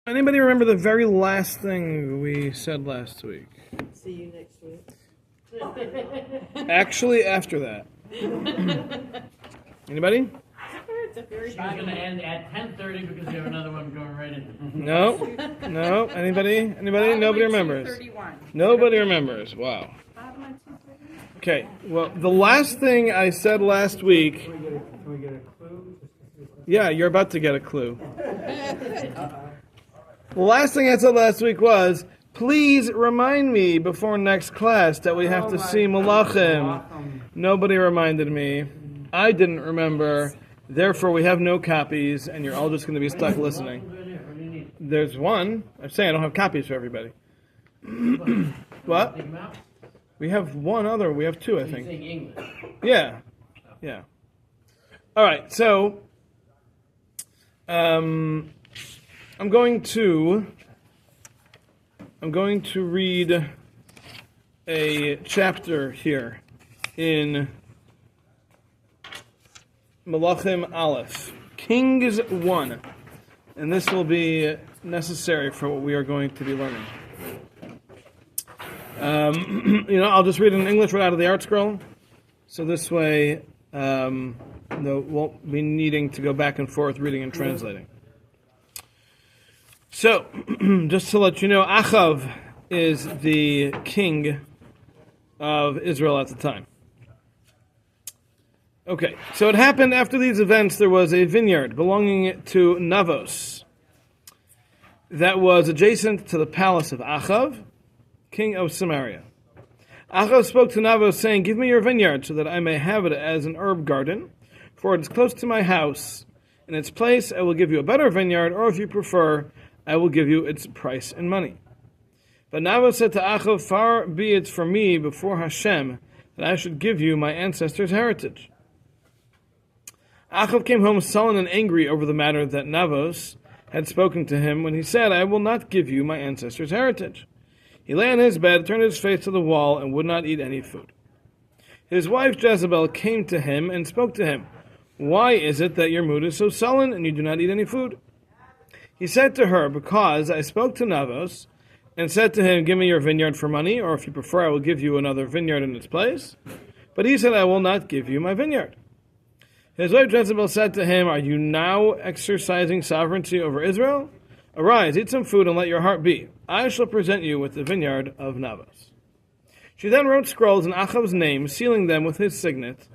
Anybody remember the very last thing we said last week? See you next week. Actually, after that. Anybody? It's not going to end at 10:30 because we have another one going right in. No? No? Anybody? Nobody remembers. Nobody remembers. Wow. Okay, well, the last thing I said last week... Can we get a clue? Yeah, you're about to get a clue. The last thing I said last week was, please remind me before next class that we have to see Malachim. Nobody reminded me. I didn't remember. Therefore, we have no copies, and you're all just going to be stuck listening. There's one. I'm saying I don't have copies for everybody. What? We have one other. We have two, I think. Yeah. All right. So, I'm going to read a chapter here in Malachim Aleph, Kings 1, and this will be necessary for what we are going to be learning. I'll just read it in English right out of the art scroll, so this way won't be needing to go back and forth reading and translating. So, just to let you know, Achav is the king of Israel at the time. Okay, so it happened after these events, there was a vineyard belonging to Navos that was adjacent to the palace of Achav, king of Samaria. Achav spoke to Navos, saying, "Give me your vineyard so that I may have it as an herb garden, for it is close to my house. In its place I will give you a better vineyard, or if you prefer, I will give you its price in money." But Navos said to Achav, "Far be it from me before Hashem that I should give you my ancestors' heritage." Achav came home sullen and angry over the matter that Navos had spoken to him when he said, "I will not give you my ancestors' heritage." He lay on his bed, turned his face to the wall, and would not eat any food. His wife Jezebel came to him and spoke to him, "Why is it that your mood is so sullen and you do not eat any food?" He said to her, "Because I spoke to Navos and said to him, 'Give me your vineyard for money, or if you prefer, I will give you another vineyard in its place.' But he said, 'I will not give you my vineyard.' His wife Jezebel said to him, 'Are you now exercising sovereignty over Israel? Arise, eat some food, and let your heart be. I shall present you with the vineyard of Navos.' She then wrote scrolls in Achav's name, sealing them with his signet,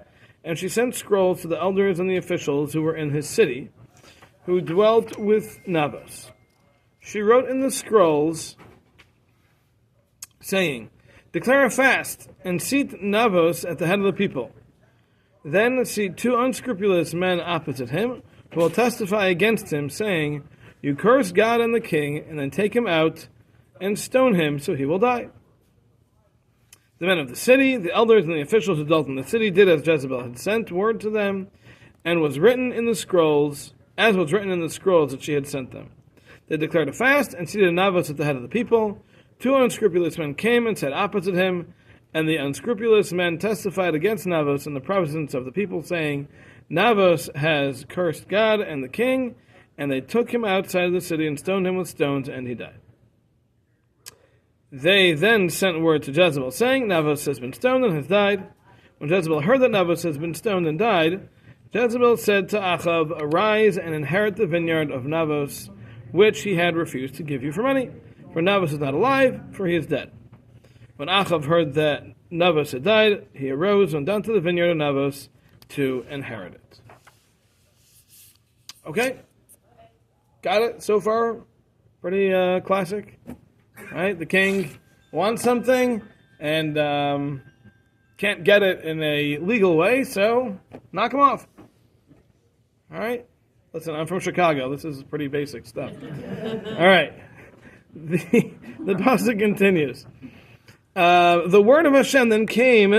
and she sent scrolls to the elders and the officials who were in his city, who dwelt with Navos. She wrote in the scrolls, saying, 'Declare a fast, and seat Navos at the head of the people. Then seat two unscrupulous men opposite him, who will testify against him, saying, "You curse God and the king," and then take him out and stone him so he will die.' The men of the city, the elders and the officials who dwelt in the city, did as Jezebel had sent word to them, and was written in the scrolls, as was written in the scrolls that she had sent them. They declared a fast and seated Navos at the head of the people. Two unscrupulous men came and sat opposite him, and the unscrupulous men testified against Navos in the presence of the people, saying, 'Navos has cursed God and the king,' and they took him outside of the city and stoned him with stones, and he died. They then sent word to Jezebel, saying, 'Navos has been stoned and has died.' When Jezebel heard that Navos has been stoned and died, Jezebel said to Achav, 'Arise and inherit the vineyard of Navos, which he had refused to give you for money. For Navos is not alive, for he is dead.' When Achav heard that Navos had died, he arose and went down to the vineyard of Navos to inherit it." Okay? Got it so far? Pretty classic. Right? The king wants something and can't get it in a legal way, so knock him off. All right? Listen, I'm from Chicago. This is pretty basic stuff. All right. The pasuk continues. The word of Hashem then came.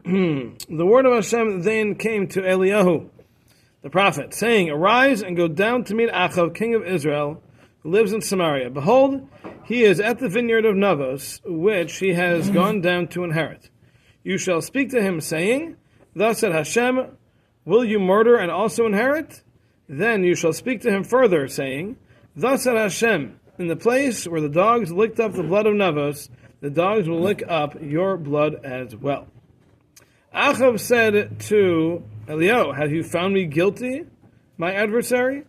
The word of Hashem then came to Eliyahu, the prophet, saying, "Arise and go down to meet Achav, king of Israel, who lives in Samaria. Behold, he is at the vineyard of Navos, which he has gone down to inherit. You shall speak to him, saying, 'Thus said Hashem, will you murder and also inherit?' Then you shall speak to him further, saying, Thus said Hashem, in the place where the dogs licked up the blood of Navos, the dogs will lick up your blood as well. Achav said to Eliyahu, have you found me guilty, my adversary?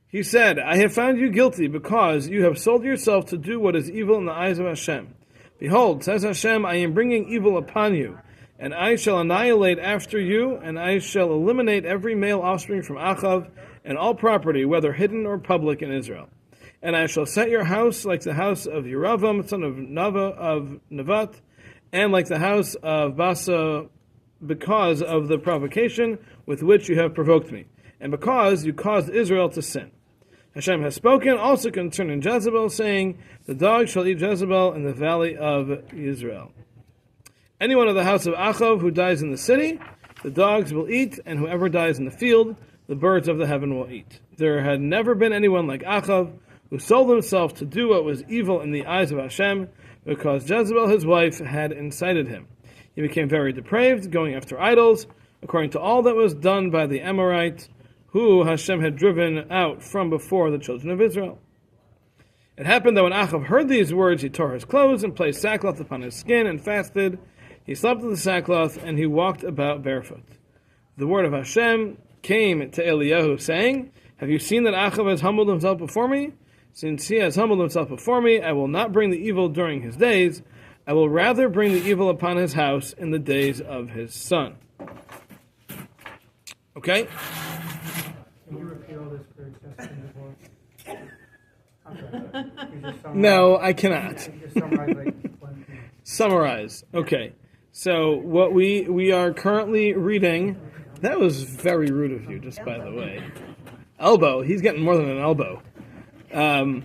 He said, I have found you guilty because you have sold yourself to do what is evil in the eyes of Hashem. Behold, says Hashem, I am bringing evil upon you, and I shall annihilate after you, and I shall eliminate every male offspring from Achav, and all property, whether hidden or public, in Israel. And I shall set your house like the house of Yeravam, son of Nevat, and like the house of Basa, because of the provocation with which you have provoked me, and because you caused Israel to sin. Hashem has spoken also concerning Jezebel, saying, the dogs shall eat Jezebel in the valley of Israel. Anyone of the house of Achav who dies in the city, the dogs will eat, and whoever dies in the field, the birds of the heaven will eat. There had never been anyone like Achav, who sold himself to do what was evil in the eyes of Hashem, because Jezebel his wife had incited him. He became very depraved, going after idols, according to all that was done by the Amorite, who Hashem had driven out from before the children of Israel. It happened that when Achav heard these words, he tore his clothes and placed sackcloth upon his skin and fasted. He slept with the sackcloth and he walked about barefoot. The word of Hashem came to Eliyahu, saying, have you seen that Achav has humbled himself before me? Since he has humbled himself before me, I will not bring the evil during his days. I will rather bring the evil upon his house in the days of his son. Okay? Can you repeat all this for Justin before? I'm sorry. You just summarize- No, I cannot. You just summarize like one thing. Summarize. Okay. So what we are currently reading, that was very rude of you, just by the way. Elbow. He's getting more than an elbow. What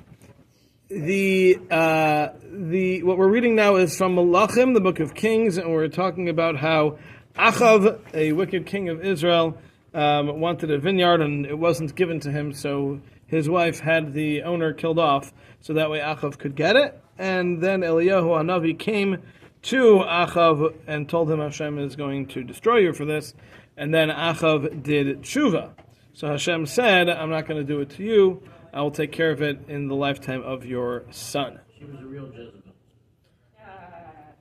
we're reading now is from Malachim, the book of Kings, and we're talking about how Achav, a wicked king of Israel, wanted a vineyard and it wasn't given to him, so his wife had the owner killed off, so that way Achav could get it. And then Eliyahu Hanavi came to Achav and told him Hashem is going to destroy you for this. And then Achav did tshuva. So Hashem said, I'm not going to do it to you. I will take care of it in the lifetime of your son. She was a real Jezebel.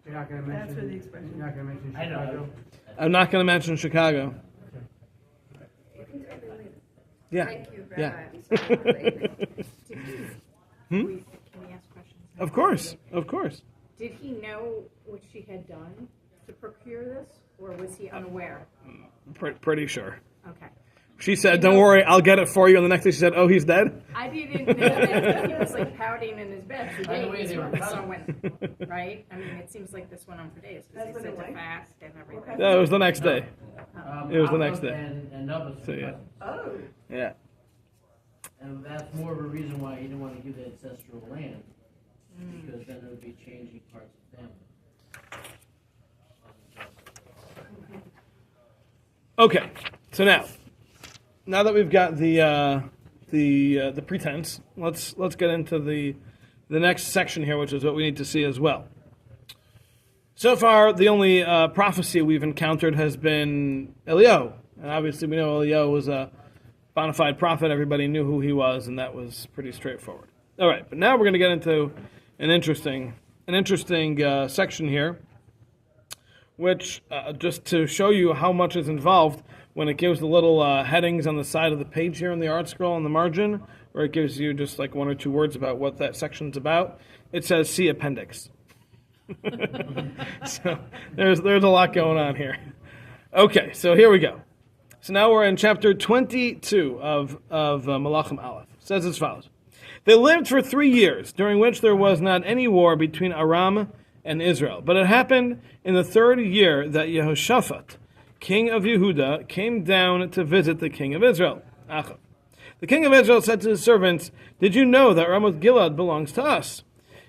You're not going to mention. That's where the expression. You're not going to mention I know. Chicago. I'm not going to mention Chicago. Yeah. Thank you, Yeah. Rabbi. Hmm? Can we ask questions? Of course. Of course. Did he know what she had done to procure this, or was he unaware? Pretty sure. Okay. She said, don't worry, I'll get it for you. And the next day she said, oh, he's dead? I didn't know that he was like pouting in his bed for By the way, days. they were So pouting. when, right? I mean, it seems like this went on for days because they said to fast and everything. No, it was the next day. It was the next Achav day. And Navas. So, yeah. Oh. Yeah. And that's more of a reason why he didn't want to give the ancestral land, because then it would be changing parts of family. Okay. So now that we've got the pretense, let's get into the next section here, which is what we need to see as well. So far, the only prophecy we've encountered has been Eliyahu, and obviously we know Eliyahu was a bona fide prophet. Everybody knew who he was, and that was pretty straightforward. All right, but now we're going to get into an interesting section here, which just to show you how much is involved. When it gives the little headings on the side of the page here in the art scroll on the margin, where it gives you just like one or two words about what that section's about, it says see appendix. So there's a lot going on here. Okay, so here we go. So now we're in chapter 22 of Malachim Aleph. It says as follows. They lived for 3 years, during which there was not any war between Aram and Israel. But it happened in the 3rd year that Yehoshaphat, king of Yehuda, came down to visit the king of Israel, Achav. The king of Israel said to his servants, did you know that Ramoth Gilead belongs to us?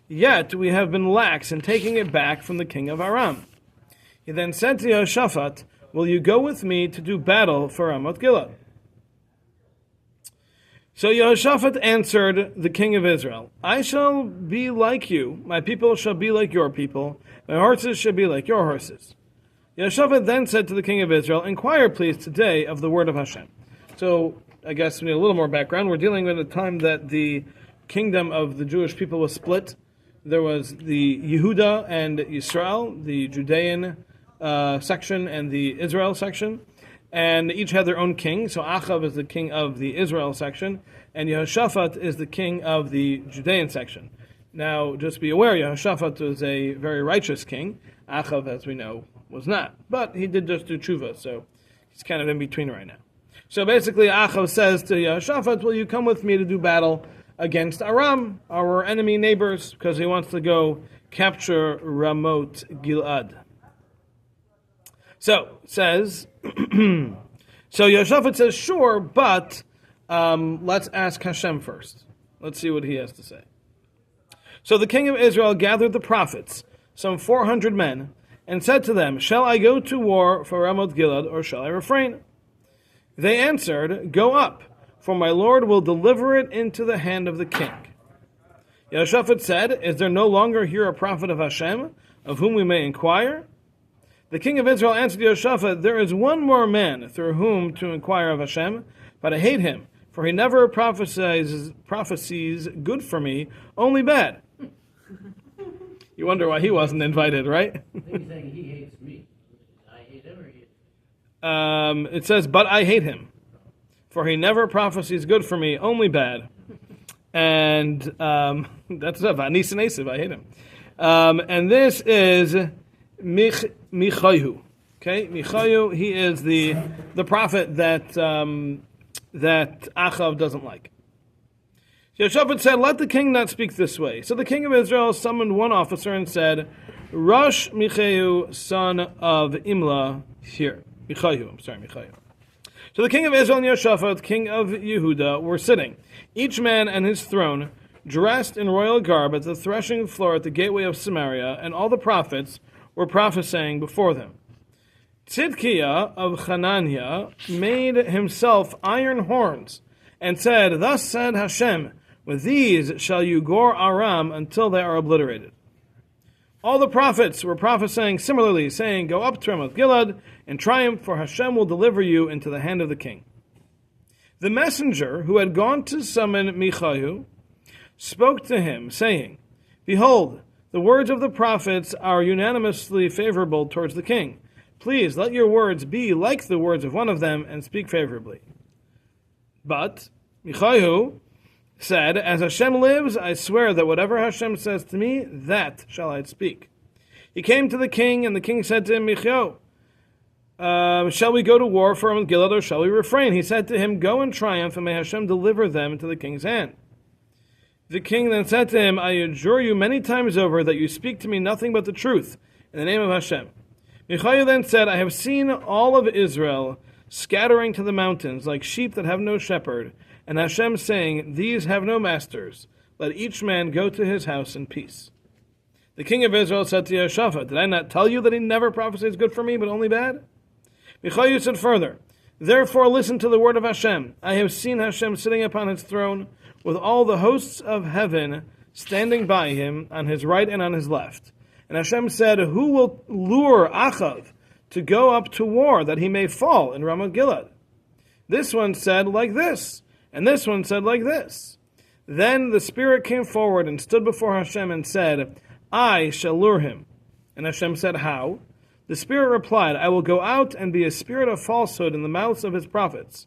Yet we have been lax in taking it back from the king of Aram. He then said to Yehoshaphat, will you go with me to do battle for Ramoth Gilead? So Yehoshaphat answered the king of Israel, I shall be like you, my people shall be like your people, my horses shall be like your horses. Yehoshaphat then said to the king of Israel, inquire please today of the word of Hashem. So I guess we need a little more background. We're dealing with a time that the kingdom of the Jewish people was split. There was the Yehuda and Yisrael, the Judean section and the Israel section, and each had their own king. So Achav is the king of the Israel section, and Yehoshaphat is the king of the Judean section. Now, just be aware, Yehoshaphat was a very righteous king. Achav, as we know, was not. But he did just do tshuva, so he's kind of in between right now. So basically, Achav says to Yehoshaphat, will you come with me to do battle against Aram, our enemy neighbors, because he wants to go capture Ramot Gilad. So, says, so Yehoshaphat says, sure, but let's ask Hashem first. Let's see what he has to say. So the king of Israel gathered the prophets, some 400 men, and said to them, shall I go to war for Ramot Gilad, or shall I refrain? They answered, go up, for my Lord will deliver it into the hand of the king. Yehoshaphat said, is there no longer here a prophet of Hashem, of whom we may inquire? The king of Israel answered Yehoshaphat, there is one more man through whom to inquire of Hashem, but I hate him, for he never prophecies good for me, only bad. You wonder why he wasn't invited, right? I think he's saying he hates me. I hate him or he hates It says, but I hate him, for he never prophesies good for me, only bad. And that's enough. Anis and Esav, I hate him. And this is Michayu. Okay, Michayu, he is the prophet that Achav doesn't like. Yehoshaphat said, let the king not speak this way. So the king of Israel summoned one officer and said, Rosh Michayu, son of Imla, here. Michayu. So the king of Israel and Yehoshaphat, king of Yehuda, were sitting, each man on his throne, dressed in royal garb at the threshing floor at the gateway of Samaria, and all the prophets were prophesying before them. Tzidkiah of Hananiah made himself iron horns, and said, thus said Hashem, with these shall you gore Aram until they are obliterated. All the prophets were prophesying similarly, saying, go up to Ramoth Gilad and triumph, for Hashem will deliver you into the hand of the king. The messenger who had gone to summon Michayu spoke to him, saying, behold, the words of the prophets are unanimously favorable towards the king. Please let your words be like the words of one of them and speak favorably. But Michayu said, as Hashem lives, I swear that whatever Hashem says to me, that shall I speak. He came to the king, and the king said to him, Michayu, shall we go to war for Ramoth Gilad, or shall we refrain? He said to him, go and triumph, and may Hashem deliver them into the king's hand. The king then said to him, I adjure you many times over that you speak to me nothing but the truth, in the name of Hashem. Michayu then said, I have seen all of Israel scattering to the mountains like sheep that have no shepherd, and Hashem saying, these have no masters. Let each man go to his house in peace. The king of Israel said to Yehoshaphat, did I not tell you that he never prophesies good for me, but only bad? Michayu said further, therefore listen to the word of Hashem. I have seen Hashem sitting upon his throne, with all the hosts of heaven standing by him, on his right and on his left. And Hashem said, who will lure Achav to go up to war, that he may fall in Ramoth Gilad? This one said like this, and this one said like this. Then the Spirit came forward and stood before Hashem and said, I shall lure him. And Hashem said, how? The Spirit replied, I will go out and be a spirit of falsehood in the mouths of his prophets.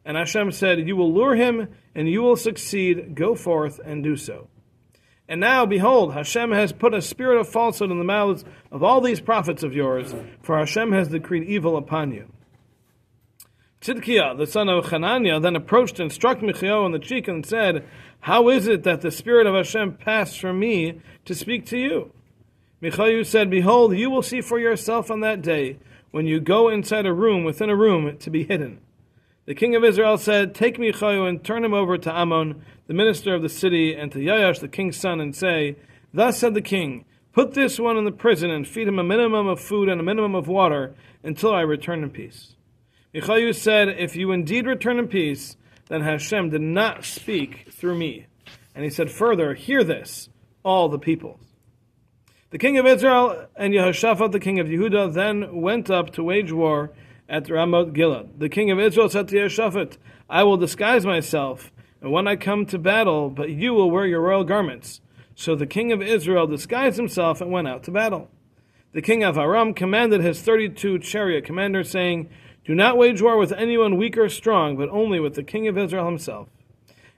And Hashem said, you will lure him, and you will succeed. Go forth and do so. And now, behold, Hashem has put a spirit of falsehood in the mouths of all these prophets of yours, for Hashem has decreed evil upon you. Tzidkiah, the son of Hananiah, then approached and struck Michayu on the cheek and said, how is it that the Spirit of Hashem passed from me to speak to you? Michayu said, behold, you will see for yourself on that day, when you go inside a room within a room to be hidden. The king of Israel said, take Michayu and turn him over to Ammon, the minister of the city, and to Yoash, the king's son, and say, thus said the king, put this one in the prison and feed him a minimum of food and a minimum of water until I return in peace. Michayu said, if you indeed return in peace, then Hashem did not speak through me. And he said further, hear this, all the peoples. The king of Israel and Yehoshaphat, the king of Yehuda, then went up to wage war at Ramoth Gilead. The king of Israel said to Yehoshaphat, I will disguise myself, and when I come to battle, but you will wear your royal garments. So the king of Israel disguised himself and went out to battle. The king of Aram commanded his 32 chariot commanders, saying, Do not wage war with anyone weak or strong, but only with the king of Israel himself.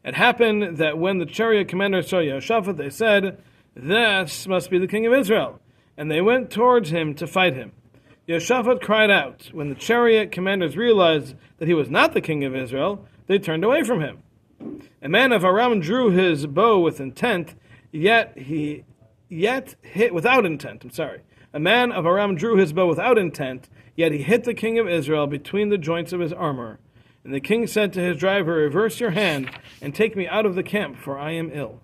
It happened that when the chariot commanders saw Yehoshaphat, they said, This must be the king of Israel. And they went towards him to fight him. Yehoshaphat cried out. When the chariot commanders realized that he was not the king of Israel, they turned away from him. A man of Aram drew his bow with intent, yet hit without intent. A man of Aram drew his bow without intent, yet he hit the king of Israel between the joints of his armor. And the king said to his driver, Reverse your hand and take me out of the camp, for I am ill.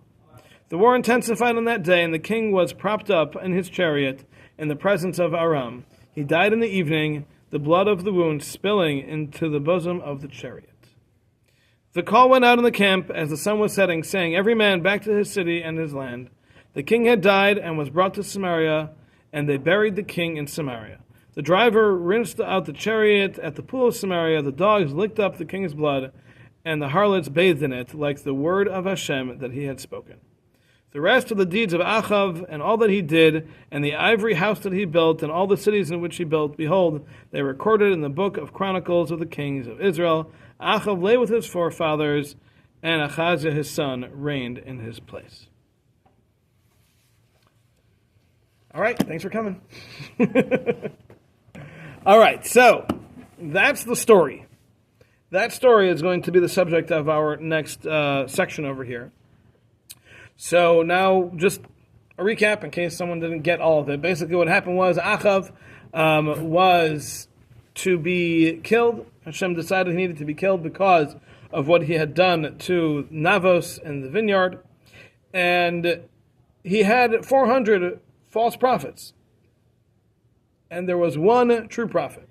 The war intensified on that day, and the king was propped up in his chariot in the presence of Aram. He died in the evening, the blood of the wound spilling into the bosom of the chariot. The call went out in the camp as the sun was setting, saying, Every man back to his city and his land. The king had died and was brought to Samaria, and they buried the king in Samaria. The driver rinsed out the chariot at the pool of Samaria. The dogs licked up the king's blood, and the harlots bathed in it, like the word of Hashem that he had spoken. The rest of the deeds of Achav, and all that he did, and the ivory house that he built, and all the cities in which he built, behold, they are recorded in the book of Chronicles of the kings of Israel. Achav lay with his forefathers, and Achaziah his son reigned in his place. All right, thanks for coming. All right, so that's the story. That story is going to be the subject of our next section over here. So now, just a recap in case someone didn't get all of it. Basically, what happened was Achav was to be killed. Hashem decided he needed to be killed because of what he had done to Navos in the vineyard. And he had 400 false prophets. And there was one true prophet.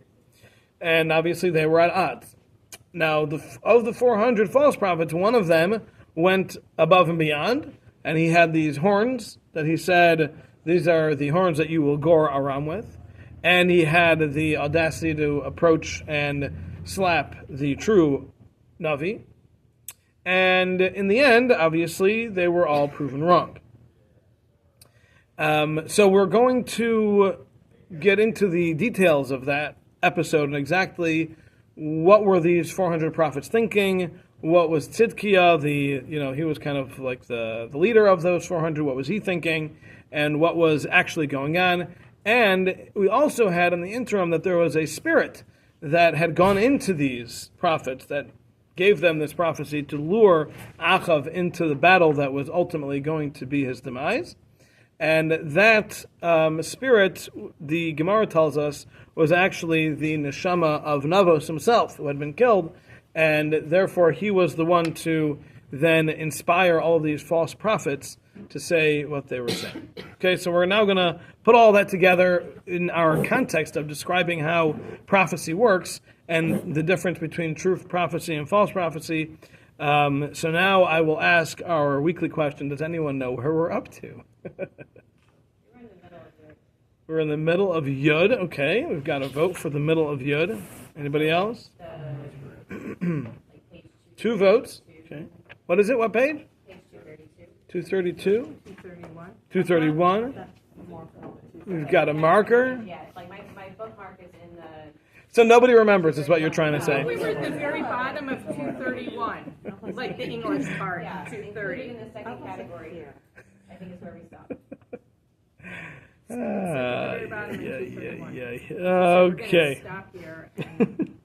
And obviously they were at odds. Now, of the 400 false prophets, one of them went above and beyond. And he had these horns that he said, these are the horns that you will gore Aram with. And he had the audacity to approach and slap the true Navi. And in the end, obviously, they were all proven wrong. So we're going to get into the details of that episode and exactly what were these 400 prophets thinking. What was Tzidkiah, he was kind of like the leader of those 400, what was he thinking, and what was actually going on. And we also had in the interim that there was a spirit that had gone into these prophets that gave them this prophecy to lure Achav into the battle that was ultimately going to be his demise. And that spirit, the Gemara tells us, was actually the neshama of Navos himself, who had been killed. And therefore, he was the one to then inspire all of these false prophets to say what they were saying. Okay, so we're now going to put all that together in our context of describing how prophecy works and the difference between true prophecy and false prophecy. So now I will ask our weekly question. Does anyone know where we're up to? We're in the middle of Yud. Okay, we've got a vote for the middle of Yud. Anybody else? 2 votes. Okay. What is it? What page? Page 232. 231. 231. We've got a marker. Yeah, it's like my bookmark is in the... So nobody remembers is what you're trying to say. We were at the very bottom of 231, like the English part, Yeah, 230. included in the second category. I think is where we stopped. Very bottom of 231. Okay. We're going to stop here. And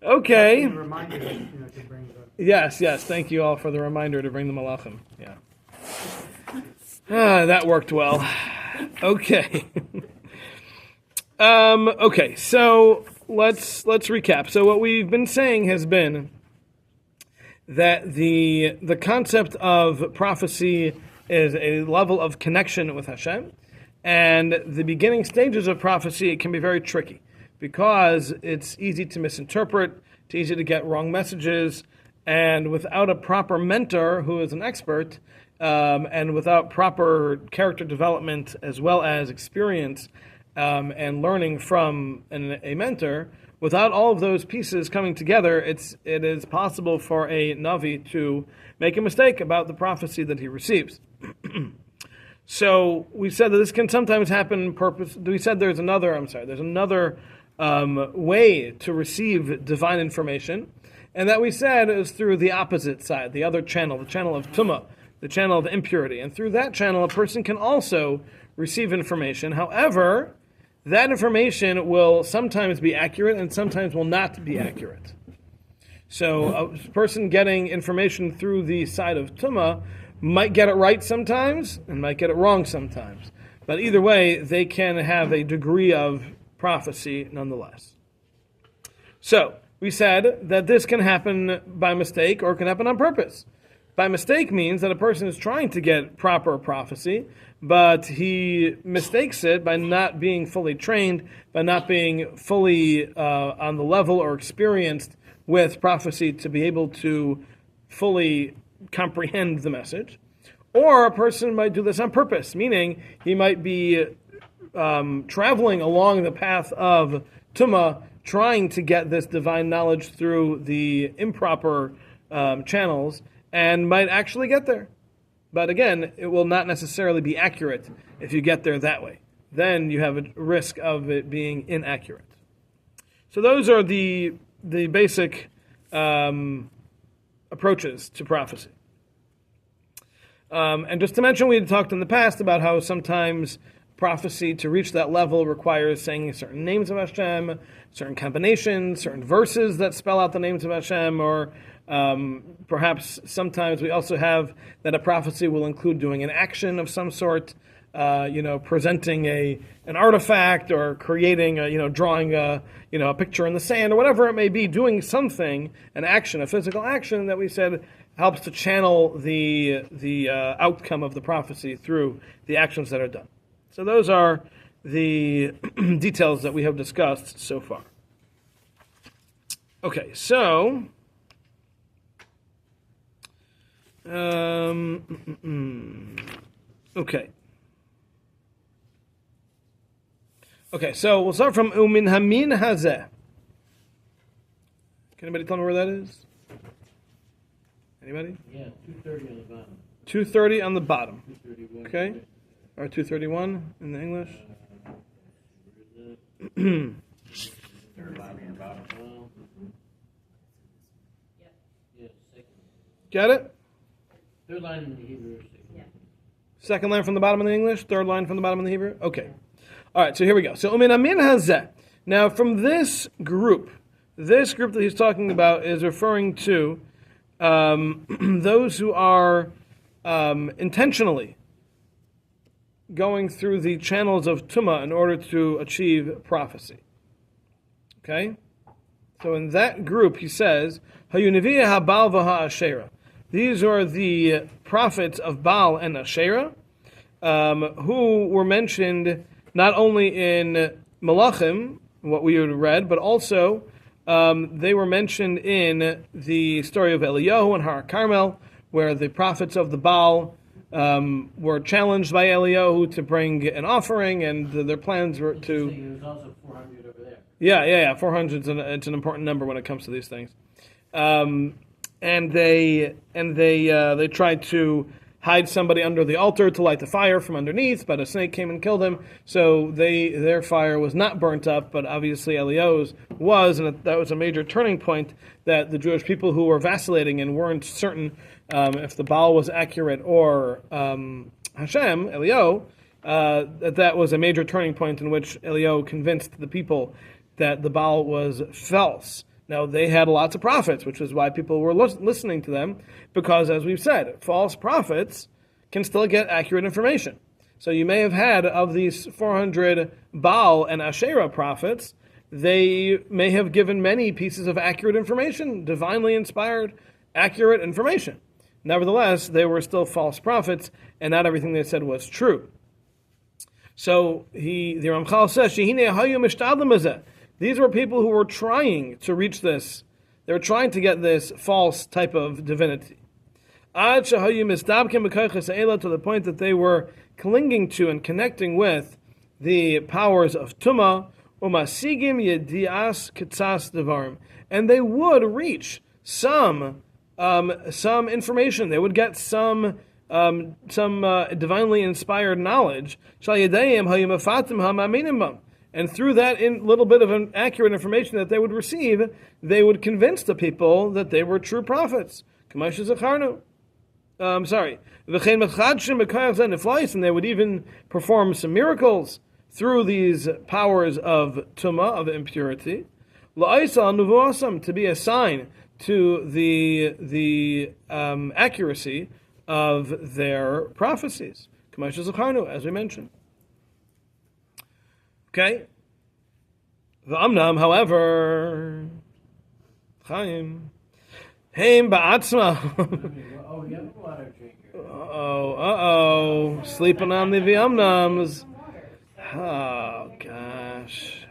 Okay. A reminder that, to bring the... Yes. Thank you all for the reminder to bring the malachim. Yeah. That worked well. Okay. Okay. So let's recap. So what we've been saying has been that the concept of prophecy is a level of connection with Hashem, and the beginning stages of prophecy, it can be very tricky, because it's easy to misinterpret, it's easy to get wrong messages, and without a proper mentor who is an expert, and without proper character development as well as experience and learning from a mentor, without all of those pieces coming together, it is possible for a Navi to make a mistake about the prophecy that he receives. So we said that this can sometimes happen we said there's another way to receive divine information, and that we said is through the opposite side, the other channel, the channel of Tumah, the channel of impurity. And through that channel, a person can also receive information. However, that information will sometimes be accurate and sometimes will not be accurate. So a person getting information through the side of Tumah might get it right sometimes and might get it wrong sometimes. But either way, they can have a degree of prophecy nonetheless. So, we said that this can happen by mistake or it can happen on purpose. By mistake means that a person is trying to get proper prophecy, but he mistakes it by not being fully trained, by not being fully on the level or experienced with prophecy to be able to fully comprehend the message. Or a person might do this on purpose, meaning he might be traveling along the path of Tumah, trying to get this divine knowledge through the improper channels, and might actually get there. But again, it will not necessarily be accurate if you get there that way. Then you have a risk of it being inaccurate. So those are the basic approaches to prophecy. And just to mention, we had talked in the past about how sometimes prophecy to reach that level requires saying certain names of Hashem, certain combinations, certain verses that spell out the names of Hashem, or perhaps sometimes we also have that a prophecy will include doing an action of some sort, presenting an artifact or creating, drawing a picture in the sand or whatever it may be, doing something, an action, a physical action that we said helps to channel the outcome of the prophecy through the actions that are done. So those are the details that we have discussed so far. Okay, so so we'll start from Umin Hamin Hazeh. Can anybody tell me where that is? Anybody? Yeah, 230 on the bottom. 230 on the bottom. 231. Okay. Or 231 in the English. Third line on the bottom. Yeah, second. Got it? Third line in the Hebrew. Second line from the bottom in the English, third line from the bottom in the Hebrew? Okay. All right, so here we go. So, Umin Amin Hazeh. Now, from this group that he's talking about is referring to those who are intentionally going through the channels of Tumah in order to achieve prophecy. Okay? So in that group, he says, Hayuniviyah HaBaal v'HaAsherah. These are the prophets of Baal and Asherah, who were mentioned not only in Malachim, what we had read, but also they were mentioned in the story of Eliyahu and Har Carmel, where the prophets of the Baal were challenged by Eliyahu to bring an offering, and their plans were to... There's also 400 over there. Yeah. 400 it's an important number when it comes to these things. And they tried to hide somebody under the altar to light the fire from underneath, but a snake came and killed him. So their fire was not burnt up, but obviously Eliyahu's was, and that was a major turning point that the Jewish people who were vacillating and weren't certain if the Baal was accurate or Hashem, Eliyahu, that was a major turning point in which Eliyahu convinced the people that the Baal was false. Now, they had lots of prophets, which is why people were listening to them, because, as we've said, false prophets can still get accurate information. So you may have had, of these 400 Baal and Asherah prophets, they may have given many pieces of accurate information, divinely inspired, accurate information. Nevertheless, they were still false prophets, and not everything they said was true. So the Ramchal says, Shehine hayu mishtadlim hazeh. These were people who were trying to reach this. They were trying to get this false type of divinity. To the point that they were clinging to and connecting with the powers of Tumah, umasigim yedias ketzas devarim, and they would reach some information. They would get some divinely inspired knowledge. And through that little bit of an accurate information that they would receive, they would convince the people that they were true prophets. And they would even perform some miracles through these powers of tumah, of impurity, to be a sign to the accuracy of their prophecies, as we mentioned. Okay. V'amnam, however, Chaim, heim ba'atzma. Oh, you have a water drinker. Sleeping on the v'amnams. Oh gosh.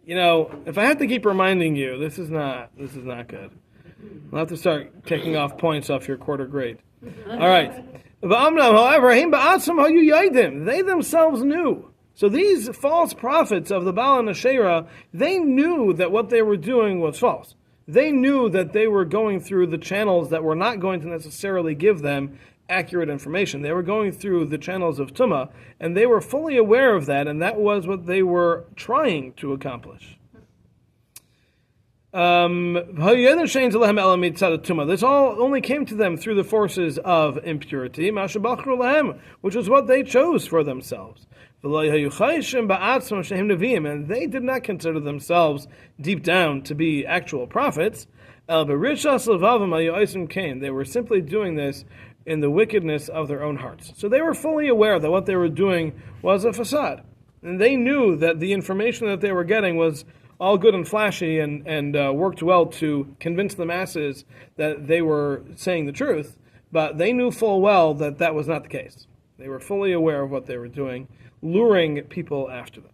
You know, if I have to keep reminding you, this is not good. I'll have to start taking off points off your quarter grade. All right. V'amnam, however, heim ba'atzma hayu yaidim. They themselves knew. So these false prophets of the Baal and Asherah, they knew that what they were doing was false. They knew that they were going through the channels that were not going to necessarily give them accurate information. They were going through the channels of Tumah, and they were fully aware of that, and that was what they were trying to accomplish. This all only came to them through the forces of impurity, which is what they chose for themselves. And they did not consider themselves deep down to be actual prophets. They were simply doing this in the wickedness of their own hearts. So they were fully aware that what they were doing was a facade. And they knew that the information that they were getting was all good and flashy and worked well to convince the masses that they were saying the truth. But they knew full well that that was not the case. They were fully aware of what they were doing, luring people after them.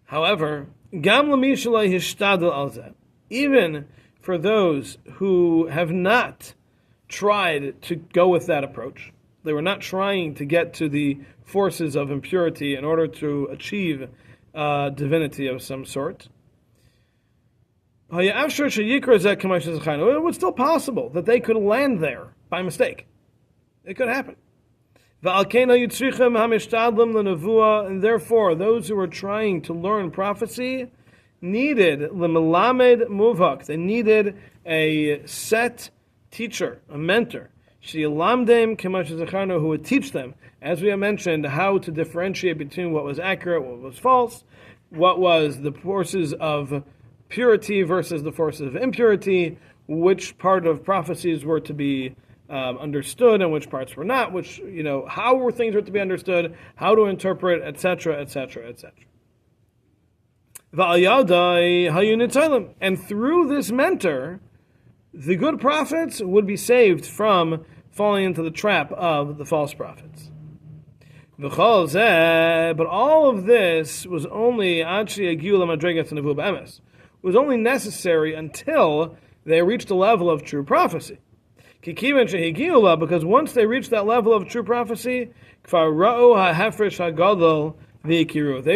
However, even for those who have not tried to go with that approach, they were not trying to get to the forces of impurity in order to achieve divinity of some sort. It was still possible that they could land there by mistake. It could happen. And therefore, those who were trying to learn prophecy needed l'melamed muvhak. They needed a set teacher, a mentor, who would teach them, as we have mentioned, how to differentiate between what was accurate, what was false, what was the forces of purity versus the forces of impurity, which part of prophecies were to be understood and which parts were not, how were things were to be understood, how to interpret, etc., etc., etc. And through this mentor, the good prophets would be saved from falling into the trap of the false prophets. But all of this was only was only necessary until they reached a level of true prophecy. Because once they reached that level of true prophecy, they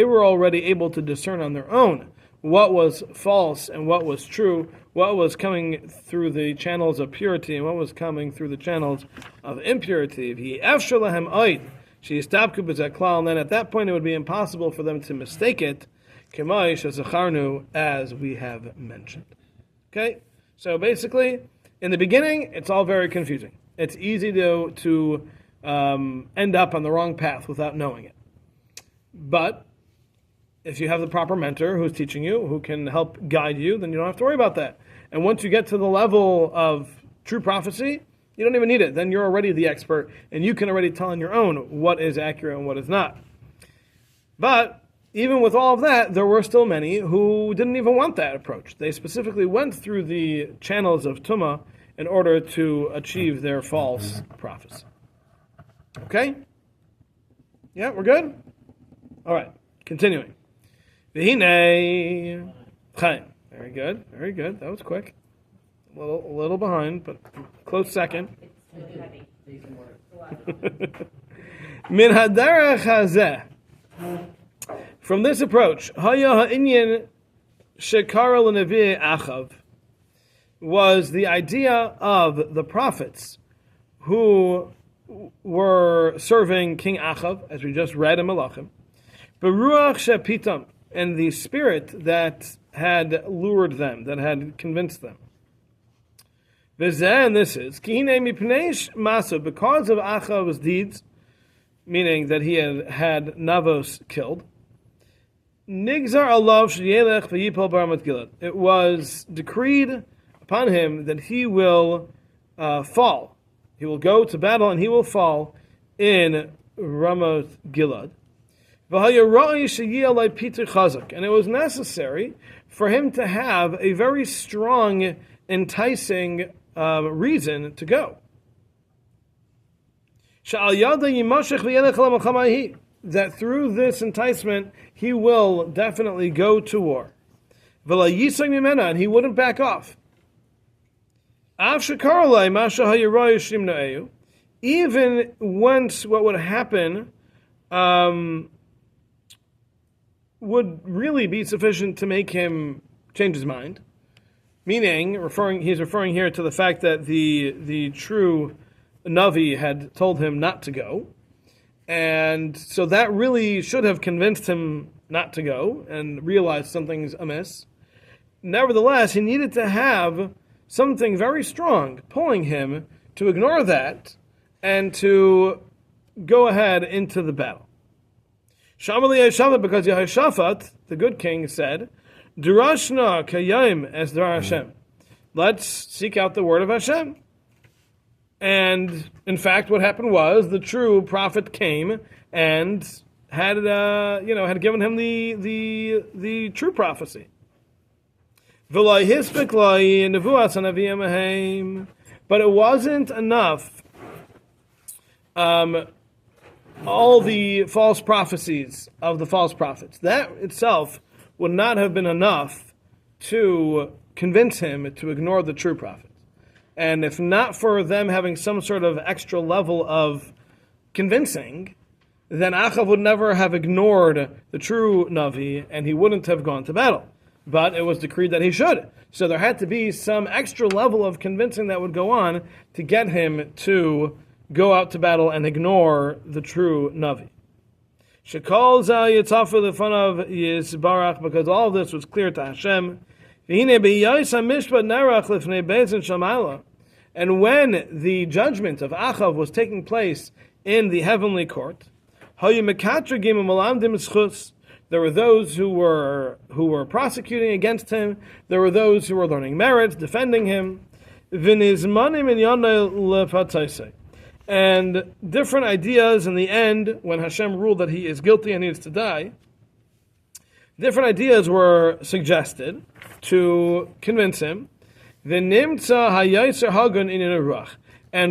were already able to discern on their own what was false and what was true, what was coming through the channels of purity and what was coming through the channels of impurity. And then at that point it would be impossible for them to mistake it, as we have mentioned. Okay? So basically, in the beginning, it's all very confusing. It's easy to end up on the wrong path without knowing it. But if you have the proper mentor who's teaching you, who can help guide you, then you don't have to worry about that. And once you get to the level of true prophecy, you don't even need it. Then you're already the expert, and you can already tell on your own what is accurate and what is not. But even with all of that, there were still many who didn't even want that approach. They specifically went through the channels of Tumah in order to achieve their false prophecy. Okay? Yeah, we're good? All right, continuing. V'hinei Chaim. Very good, very good. That was quick. A little behind, but close second. Min haderech hazeh. From this approach, haya ha'inyan shekara l'nevi Achav, was the idea of the prophets who were serving King Achav, as we just read in Malachim, beruach shepitam, and the spirit that had lured them, that had convinced them. And this is because of Achav's deeds, meaning that he had Navos killed. Nigzar alav sheyelech v'yipol b'Ramat Gilead. It was decreed upon him that he will fall. He will go to battle and he will fall in Ramat Gilead. And it was necessary for him to have a very strong, enticing reason to go. That through this enticement, he will definitely go to war. And he wouldn't back off. Even once what would happen would really be sufficient to make him change his mind. Meaning, he's referring here to the fact that the true Navi had told him not to go. And so that really should have convinced him not to go and realize something's amiss. Nevertheless, he needed to have something very strong pulling him to ignore that and to go ahead into the battle. Shamali Yeshafat, because Yehoshaphat, the good king, said, Durashna kayim es Derech Hashem. Let's seek out the word of Hashem. And in fact, what happened was the true prophet came and had given him the true prophecy. But it wasn't enough. All the false prophecies of the false prophets, that itself would not have been enough to convince him to ignore the true prophet. And if not for them having some sort of extra level of convincing, then Achav would never have ignored the true Navi, and he wouldn't have gone to battle. But it was decreed that he should. So there had to be some extra level of convincing that would go on to get him to go out to battle and ignore the true Navi. Shekol zal yitzafu lefanav yisbarach, because all of this was clear to Hashem. And when the judgment of Achav was taking place in the heavenly court, there were those who were prosecuting against him. There were those who were learning merits, defending him. And different ideas in the end, when Hashem ruled that he is guilty and needs to die, different ideas were suggested to convince him. And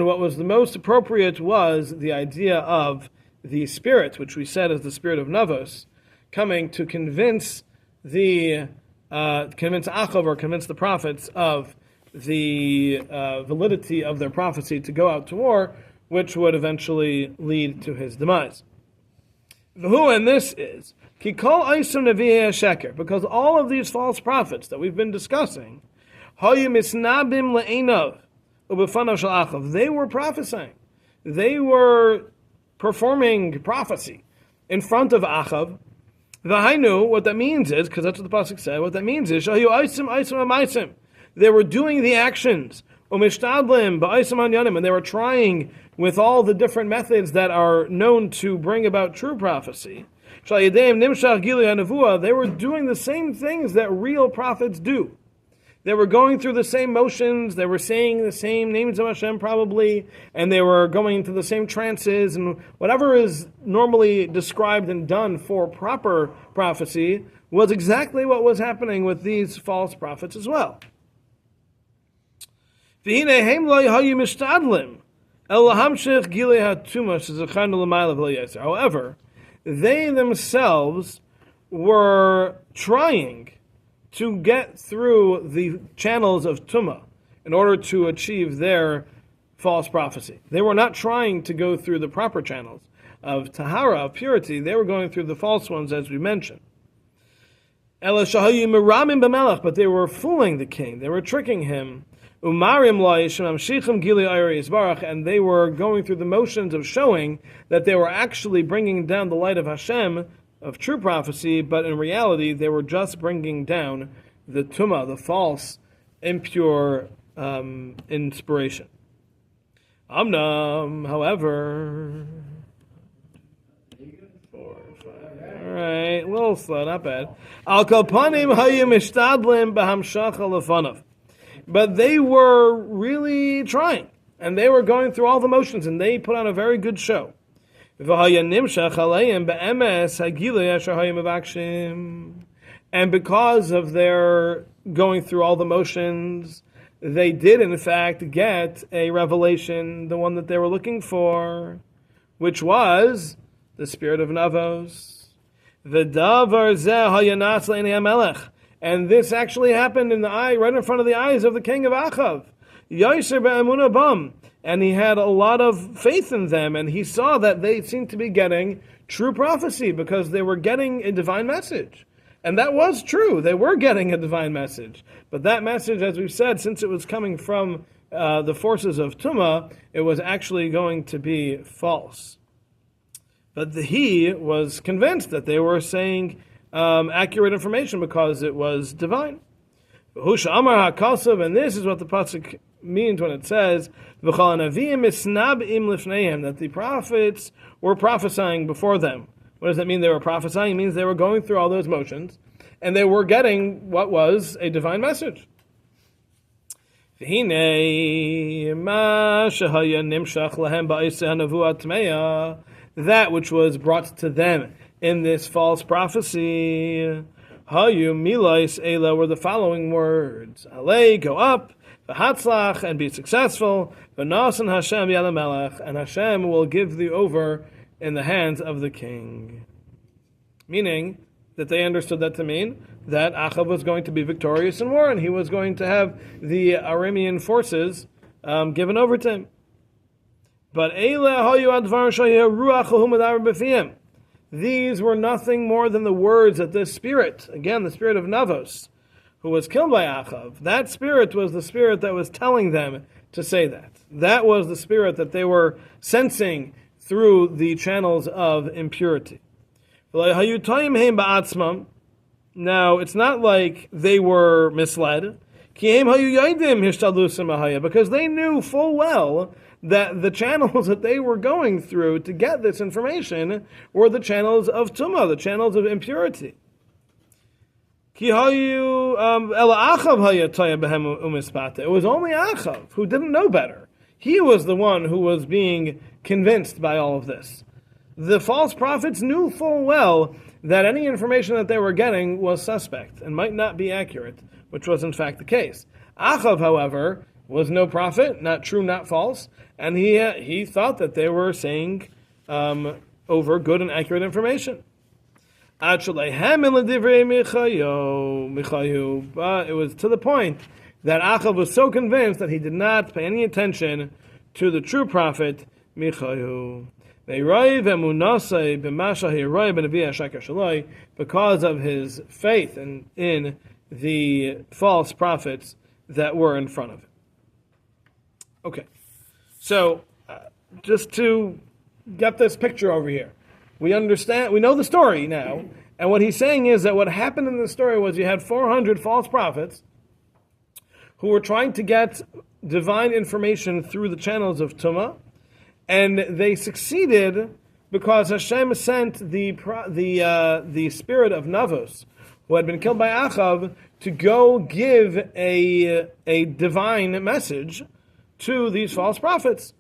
what was the most appropriate was the idea of the spirit, which we said is the spirit of Navos, coming to convince Achav or convince the prophets of the validity of their prophecy to go out to war, which would eventually lead to his demise. And this is because all of these false prophets that we've been discussing, they were prophesying. They were performing prophecy in front of Achav. What that means is, because that's what the pasuk said, what that means is, they were doing the actions, and they were trying with all the different methods that are known to bring about true prophecy. They were doing the same things that real prophets do. They were going through the same motions, they were saying the same names of Hashem probably, and they were going into the same trances, and whatever is normally described and done for proper prophecy was exactly what was happening with these false prophets as well. However, they themselves were trying to get through the channels of Tumah in order to achieve their false prophecy. They were not trying to go through the proper channels. of tahara, of purity. They were going through the false ones, as we mentioned. Ela shahayu meramim b'melech, but they were fooling the king. They were tricking him. Umarim lo'isham gili ayri yisbarach, and they were going through the motions of showing that they were actually bringing down the light of Hashem, of true prophecy, but in reality they were just bringing down the tumah, the false, impure inspiration. Amnam, however, 4, 5. All right, a little slow, not bad. Al kalpanim hayim ishtadlim b'hamshacha lefanav. But they were really trying, and they were going through all the motions, and they put on a very good show. And because of their going through all the motions, they did in fact get a revelation, the one that they were looking for, which was the spirit of Navos. And this actually happened in the eye, right in front of the eyes of the king of Achav. And he had a lot of faith in them, and he saw that they seemed to be getting true prophecy because they were getting a divine message. And that was true. They were getting a divine message. But that message, as we've said, since it was coming from the forces of Tumah, it was actually going to be false. But he was convinced that they were saying accurate information because it was divine. Husha Amar HaKasav, and this is what the pasuk means when it says that the prophets were prophesying before them. What does that mean? They were prophesying. It means they were going through all those motions, and they were getting what was a divine message. That which was brought to them in this false prophecy, Hayu Milais Ela, were the following words: Alei, go up, v'hatzlach, and be successful, v'nasan Hashem yad melech, and Hashem will give thee over in the hands of the king. Meaning that they understood that to mean that Achav was going to be victorious in war, and he was going to have the Aramean forces given over to him. But Ela Hayu advar shayeh ruach humadavar b'fiyim. These were nothing more than the words that this spirit, again, the spirit of Navos, who was killed by Achav, that spirit was the spirit that was telling them to say that. That was the spirit that they were sensing through the channels of impurity. Now, it's not like they were misled, because they knew full well that the channels that they were going through to get this information were the channels of Tumah, the channels of impurity. It was only Achav who didn't know better. He was the one who was being convinced by all of this. The false prophets knew full well that any information that they were getting was suspect and might not be accurate, which was in fact the case. Achav, however, was no prophet, not true, not false, and he thought that they were saying over good and accurate information. But it was to the point that Achav was so convinced that he did not pay any attention to the true prophet Michayu. Because of his faith in the false prophets that were in front of him. Okay, so just to get this picture over here, we know the story now, and what he's saying is that what happened in the story was you had 400 false prophets who were trying to get divine information through the channels of Tumah, and they succeeded because Hashem sent the spirit of Navos, who had been killed by Achav, to go give a divine message to these false prophets.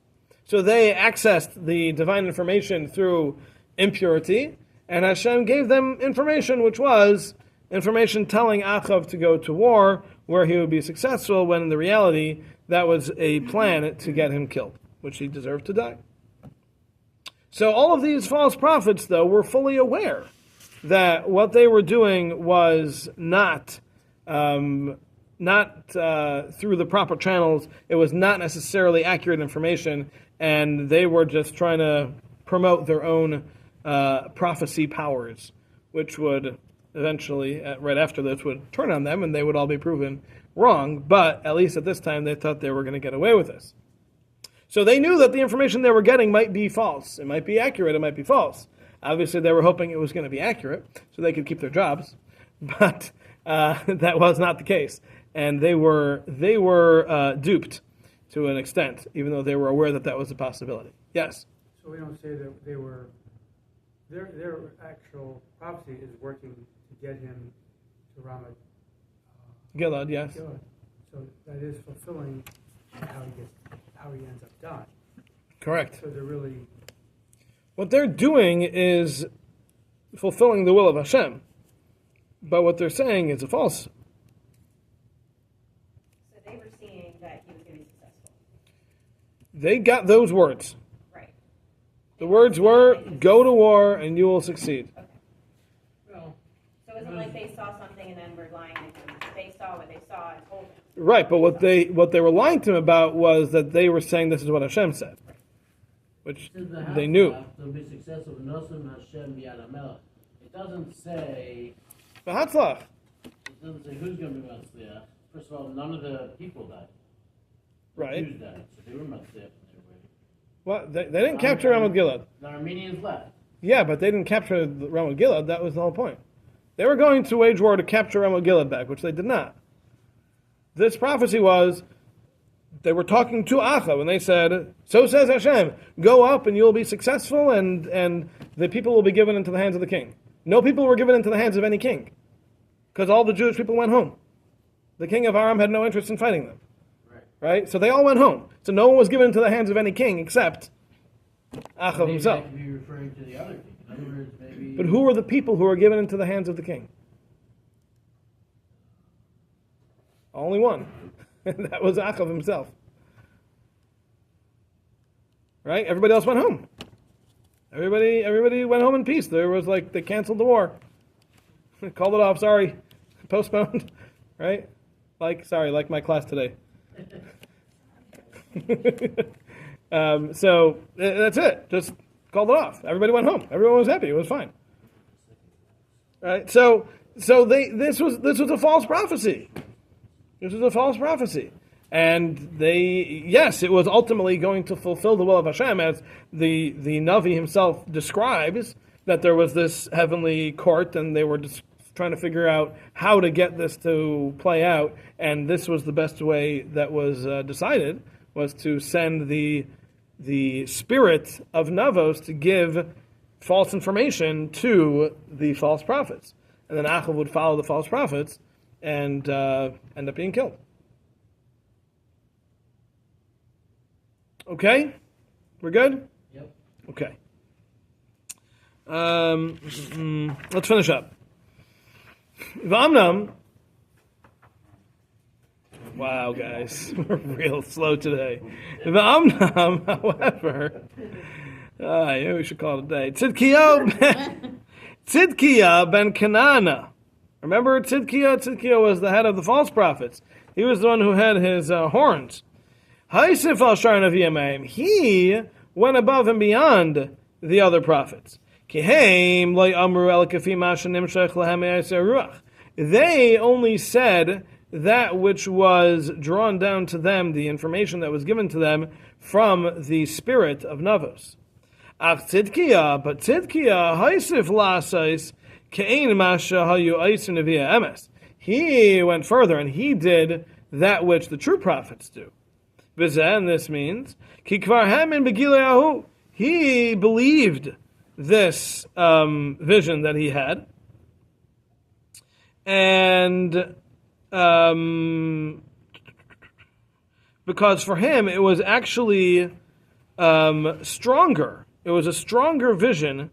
So they accessed the divine information through impurity, and Hashem gave them information which was information telling Achav to go to war where he would be successful, when in the reality that was a plan to get him killed, which he deserved to die. So all of these false prophets, though, were fully aware that what they were doing was not through the proper channels. It was not necessarily accurate information, and they were just trying to promote their own prophecy powers, which would eventually, right after this, would turn on them and they would all be proven wrong. But at least at this time, they thought they were going to get away with this. So they knew that the information they were getting might be false. It might be accurate, it might be false. Obviously, they were hoping it was going to be accurate so they could keep their jobs. But that was not the case. And they were duped to an extent, even though they were aware that that was a possibility. Yes? So we don't say that they were, their actual prophecy is working to get him to Ramat Gilad, yes. Gilad. So that is fulfilling how he ends up dying. Correct. So they're really... What they're doing is fulfilling the will of Hashem. But what they're saying is a false. So they were seeing that he was going to be successful. They got those words. Right. The words were, go to war and you will succeed. Okay. Well, So it wasn't like they saw something and then were lying to him. They saw what they saw and told him. Right, but what they were lying to him about was that they were saying this is what Hashem said. Which they knew. They'll be successful. Nosim Hashem b'yad hamelech. It doesn't say. V'hatzlach. It doesn't say who's going to be Matzliach. First of all, none of the people died. Right. Jews died, so they were Matzliach when they were waiting. What? They didn't capture Ramat Gilad. The Armenians left. Yeah, but they didn't capture Ramat Gilad. That was the whole point. They were going to wage war to capture Ramat Gilad back, which they did not. This prophecy was, they were talking to Acha when they said, so says Hashem, go up and you'll be successful and the people will be given into the hands of the king. No people were given into the hands of any king, because all the Jewish people went home. The king of Aram had no interest in fighting them. Right? So they all went home. So no one was given into the hands of any king except Achav Maybe himself. that could be referring to the other king. In other words, maybe. But who were the people who were given into the hands of the king? Only one. And that was Achav himself. Right? Everybody else went home. Everybody went home in peace. There was they canceled the war. Called it off, sorry. Postponed. Right? Like my class today. So that's it. Just called it off. Everybody went home. Everyone was happy. It was fine. Right? So this was a false prophecy. This was a false prophecy. And it was ultimately going to fulfill the will of Hashem, as the Navi himself describes, that there was this heavenly court and they were just trying to figure out how to get this to play out, and this was the best way that was decided, was to send the spirit of Navos to give false information to the false prophets. And then Achav would follow the false prophets and end up being killed. Okay? We're good? Yep. Okay. Let's finish up. V'amnam. Wow, guys. We're real slow today. V'amnam, however, yeah, we should call it a day. Tzidkiah ben Kenana. Remember Tzidkiah? Tzidkiah was the head of the false prophets. He was the one who had his horns. He went above and beyond the other prophets. They only said that which was drawn down to them, the information that was given to them from the spirit of Navos. But Tzidkiah, he went further and he did that which the true prophets do. And this means he believed this vision that he had, and because for him it was actually stronger. It was a stronger vision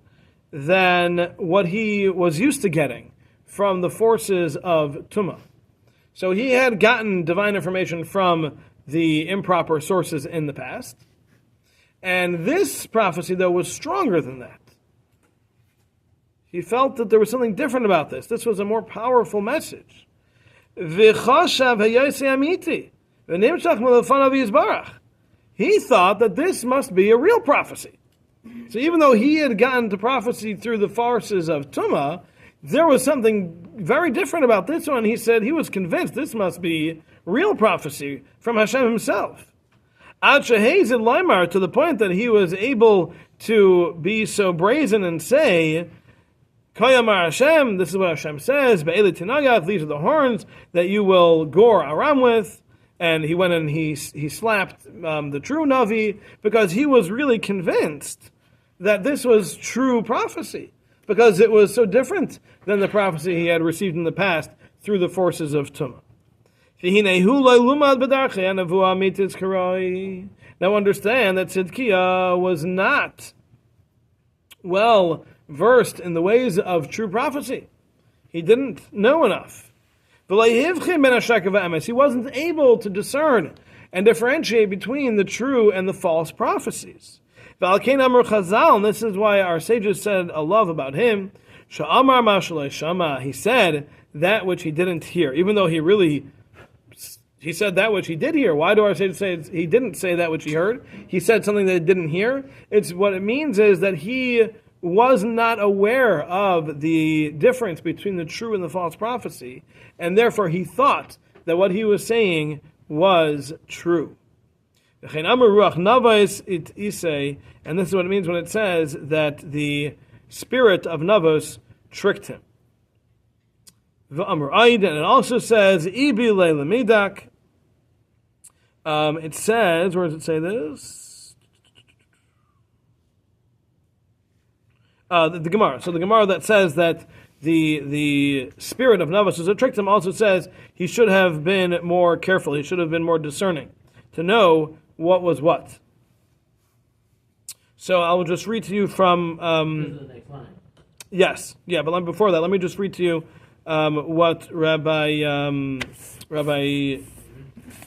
than what he was used to getting from the forces of Tumah. So he had gotten divine information from the improper sources in the past. And this prophecy, though, was stronger than that. He felt that there was something different about this. This was a more powerful message. He thought that this must be a real prophecy. So even though he had gotten to prophecy through the forces of Tumah, there was something very different about this one. He said he was convinced this must be real prophecy from Hashem himself. Ad shehezid laimar, to the point that he was able to be so brazen and say, Koyamar Hashem, this is what Hashem says, Be'ele tinagath, these are the horns that you will gore Aram with. And he went and he slapped the true Navi, because he was really convinced that this was true prophecy, because it was so different than the prophecy he had received in the past through the forces of Tumah. Now understand that Tzidkiah was not well versed in the ways of true prophecy. He didn't know enough. He wasn't able to discern and differentiate between the true and the false prophecies. And this is why our sages said a love about him. He said that which he didn't hear, even though he said that which he did hear. Why do our sages say he didn't say that which he heard? He said something that he didn't hear. It's what it means is that he was not aware of the difference between the true and the false prophecy, and therefore he thought that what he was saying was true. And this is what it means when it says that the spirit of Navos tricked him. And it also says, it says, where does it say this? The Gemara. So the Gemara that says that the spirit of Navos was a tricked him also says he should have been more careful, he should have been more discerning to know what was what. So I will just read to you from... the next line. Yes, yeah, but before that, let me just read to you what Rabbi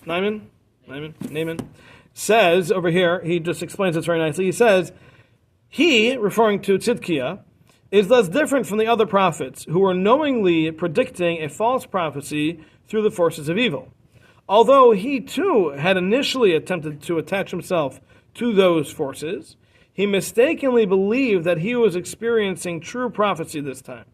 Naaman says over here. He just explains this very nicely. He says, he, referring to Tzidkiah, is thus different from the other prophets who were knowingly predicting a false prophecy through the forces of evil. Although he too had initially attempted to attach himself to those forces, he mistakenly believed that he was experiencing true prophecy this time.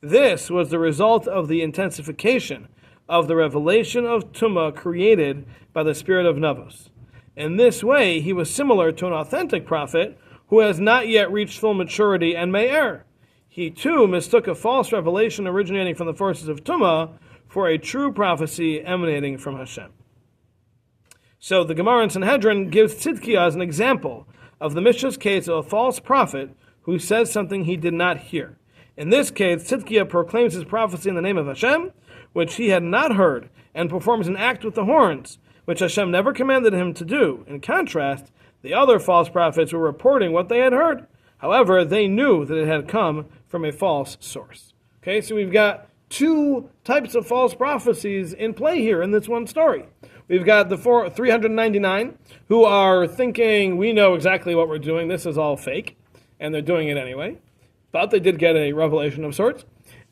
This was the result of the intensification of the revelation of Tumah created by the spirit of Navos. In this way, he was similar to an authentic prophet who has not yet reached full maturity and may err. He too mistook a false revelation originating from the forces of Tumah for a true prophecy emanating from Hashem. So the Gemara in Sanhedrin gives Tzidkiah as an example of the Mishnah's case of a false prophet who says something he did not hear. In this case, Tzidkiah proclaims his prophecy in the name of Hashem, which he had not heard, and performs an act with the horns, which Hashem never commanded him to do. In contrast, the other false prophets were reporting what they had heard. However, they knew that it had come from a false source. Okay, so we've got two types of false prophecies in play here in this one story. We've got the 399 who are thinking, we know exactly what we're doing, this is all fake, and they're doing it anyway. But they did get a revelation of sorts.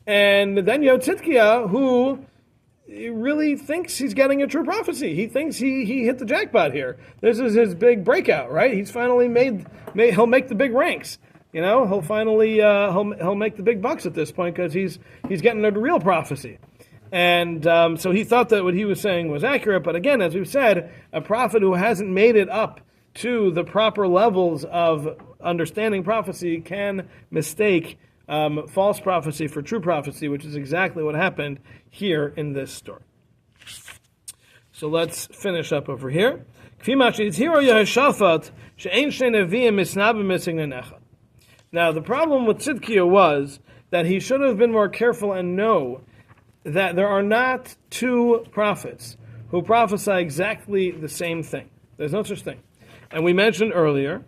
And then you have Tzidkiah, who really thinks he's getting a true prophecy. He thinks he hit the jackpot here. This is his big breakout, right? He's finally he'll make the big ranks. You know, he'll finally he'll make the big bucks at this point because he's getting a real prophecy. And so he thought that what he was saying was accurate. But again, as we've said, a prophet who hasn't made it up to the proper levels of understanding prophecy can mistake false prophecy for true prophecy, which is exactly what happened here in this story. So let's finish up over here. Now, the problem with Tzidkiah was that he should have been more careful and know that there are not two prophets who prophesy exactly the same thing. There's no such thing. And we mentioned earlier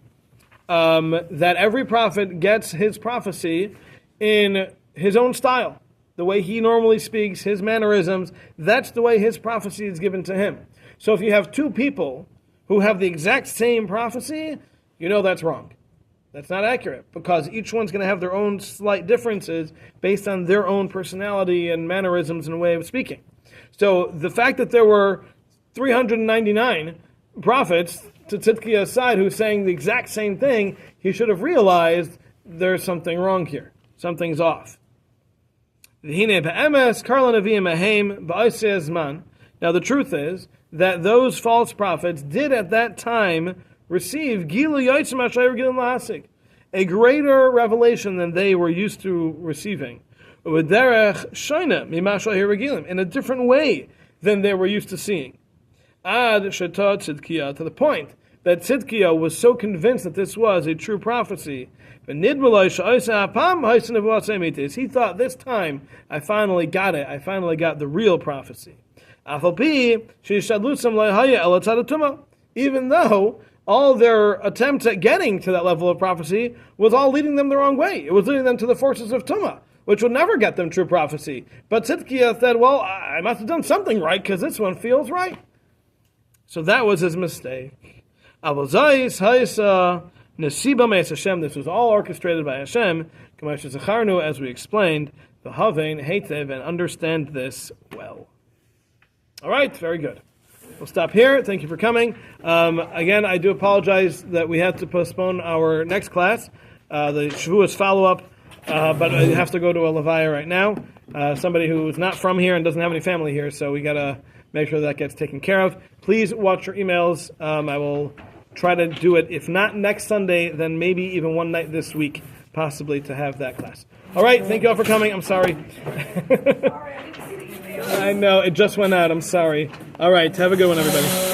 that every prophet gets his prophecy in his own style. The way he normally speaks, his mannerisms, that's the way his prophecy is given to him. So if you have two people who have the exact same prophecy, you know that's wrong. That's not accurate, because each one's going to have their own slight differences based on their own personality and mannerisms and way of speaking. So the fact that there were 399 prophets, to Tzidkiya's side, who's saying the exact same thing, he should have realized there's something wrong here. Something's off. Now the truth is that those false prophets did at that time receive a greater revelation than they were used to receiving. In a different way than they were used to seeing. To the point that Tzidkiya was so convinced that this was a true prophecy. He thought, this time, I finally got it. I finally got the real prophecy. Even though all their attempts at getting to that level of prophecy was all leading them the wrong way. It was leading them to the forces of Tumah, which would never get them true prophecy. But Tzidkiya said, well, I must have done something right because this one feels right. So that was his mistake. This was all orchestrated by Hashem, as we explained, and understand this well. All right, very good. We'll stop here. Thank you for coming. Again, I do apologize that we had to postpone our next class, the Shavuos follow-up, but I have to go to a Levaya right now. Somebody who is not from here and doesn't have any family here, so we got to make sure that gets taken care of. Please watch your emails. I will try to do it, if not next Sunday, then maybe even one night this week, possibly to have that class. All right, thank you all for coming. I'm sorry. I know, it just went out. I'm sorry. All right, have a good one, everybody.